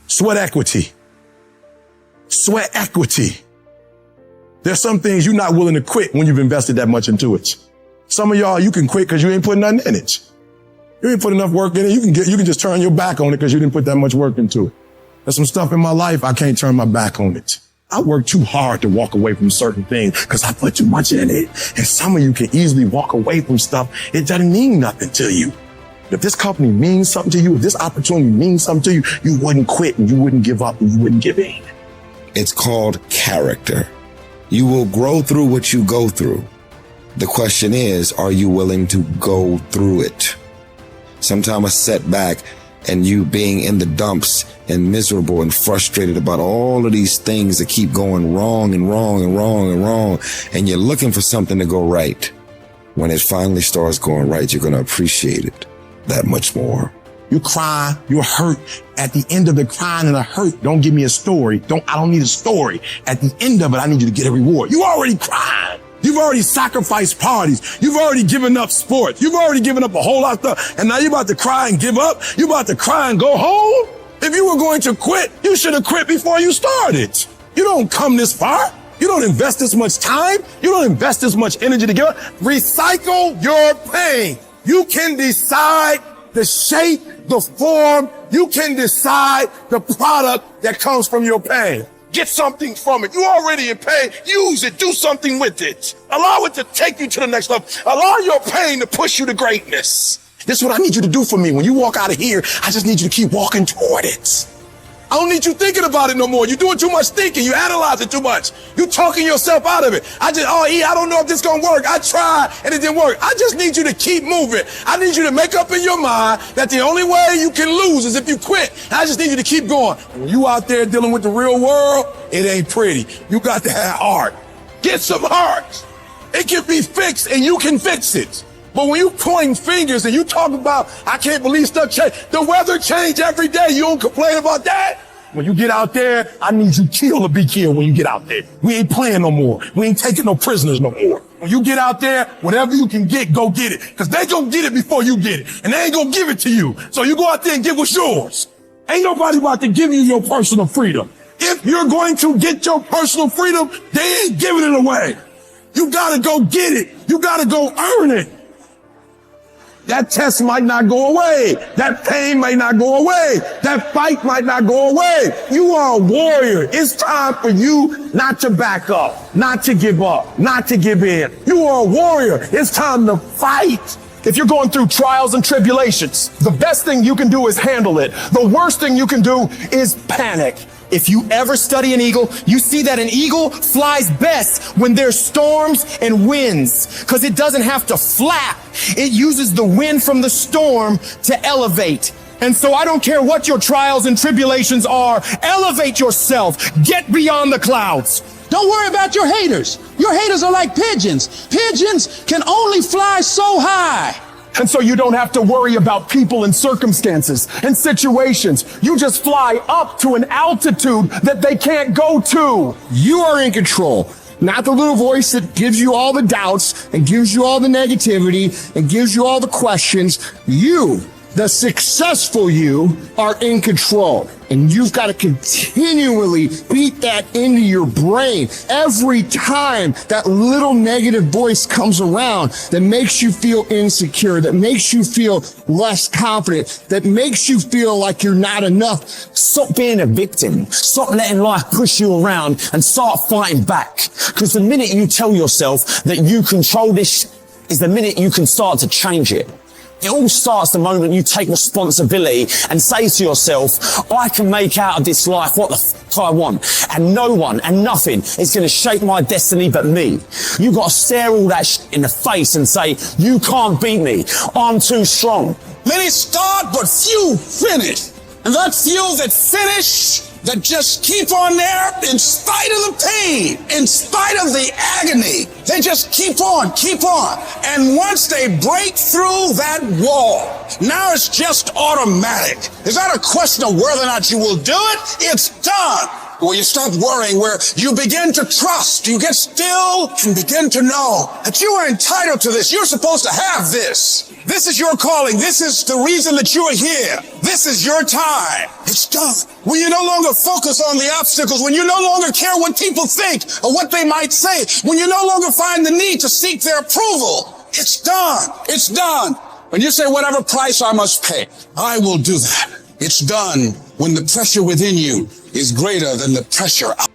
Sweat equity. Sweat equity. There's some things you're not willing to quit when you've invested that much into it. Some of y'all, you can quit because you ain't putting nothing in it. You ain't put enough work in it. You can just turn your back on it because you didn't put that much work into it. There's some stuff in my life, I can't turn my back on it. I work too hard to walk away from certain things because I put too much in it. And some of you can easily walk away from stuff. It doesn't mean nothing to you. If this company means something to you, if this opportunity means something to you, you wouldn't quit and you wouldn't give up and you wouldn't give in. It's called character. You will grow through what you go through. The question is, are you willing to go through it? Sometimes a setback and you being in the dumps and miserable and frustrated about all of these things that keep going wrong and wrong and wrong and wrong, and you're looking for something to go right. When it finally starts going right, you're going to appreciate it that much more. You cry, you're hurt. At the end of the crying and the hurt, don't give me a story. I don't need a story. At the end of it, I need you to get a reward. You already cried. You've already sacrificed parties. You've already given up sports. You've already given up a whole lot of stuff. And now you're about to cry and give up. You're about to cry and go home. If you were going to quit, you should have quit before you started. You don't come this far. You don't invest this much time. You don't invest this much energy to give up. Recycle your pain. You can decide the shape, the form. You can decide the product that comes from your pain. Get something from it. You're already in pain. Use it. Do something with it. Allow it to take you to the next level. Allow your pain to push you to greatness. This is what I need you to do for me. When you walk out of here, I just need you to keep walking toward it. I don't need you thinking about it no more. You're doing too much thinking. You analyze it too much. You're talking yourself out of it. I don't know if this is going to work. I tried and it didn't work. I just need you to keep moving. I need you to make up in your mind that the only way you can lose is if you quit. I just need you to keep going. When you out there dealing with the real world, it ain't pretty. You got to have heart. Get some heart. It can be fixed and you can fix it. But when you pointing fingers and you talk about, I can't believe stuff change. The weather change every day. You don't complain about that. When you get out there, I need you killed to be killed when you get out there. We ain't playing no more. We ain't taking no prisoners no more. When you get out there, whatever you can get, go get it. Cause they gonna get it before you get it. And they ain't gonna give it to you. So you go out there and get what's yours. Ain't nobody about to give you your personal freedom. If you're going to get your personal freedom, they ain't giving it away. You gotta go get it. You gotta go earn it. That test might not go away. That pain might not go away. That fight might not go away. You are a warrior. It's time for you not to back up, not to give up, not to give in. You are a warrior. It's time to fight. If you're going through trials and tribulations, the best thing you can do is handle it. The worst thing you can do is panic. If you ever study an eagle, you see that an eagle flies best when there's storms and winds, because it doesn't have to flap. It uses the wind from the storm to elevate. And so I don't care what your trials and tribulations are, elevate yourself, get beyond the clouds. Don't worry about your haters. Your haters are like pigeons. Pigeons can only fly so high. And so you don't have to worry about people and circumstances and situations. You just fly up to an altitude that they can't go to. You are in control. Not the little voice that gives you all the doubts and gives you all the negativity and gives you all the questions. You, the successful you, are in control. And you've got to continually beat that into your brain every time that little negative voice comes around that makes you feel insecure, that makes you feel less confident, that makes you feel like you're not enough. Stop being a victim. Stop letting life push you around and start fighting back. Because the minute you tell yourself that you control this is the minute you can start to change it. It all starts the moment you take responsibility and say to yourself, I can make out of this life what the f*** I want. And no one and nothing is going to shape my destiny but me. You got to stare all that shit in the face and say, you can't beat me. I'm too strong. Many start, but few finish. And that few that finish, that just keep on there in spite of the pain, in spite of the agony. They just keep on. And once they break through that wall, now it's just automatic. It's not a question of whether or not you will do it. It's done. where you stop worrying, where you begin to trust, you get still and begin to know that you are entitled to this. You're supposed to have this. This is your calling. This is the reason that you are here. This is your time. It's done. When you no longer focus on the obstacles, when you no longer care what people think or what they might say, when you no longer find the need to seek their approval, it's done. It's done. When you say whatever price I must pay, I will do that. It's done when the pressure within you is greater than the pressure out.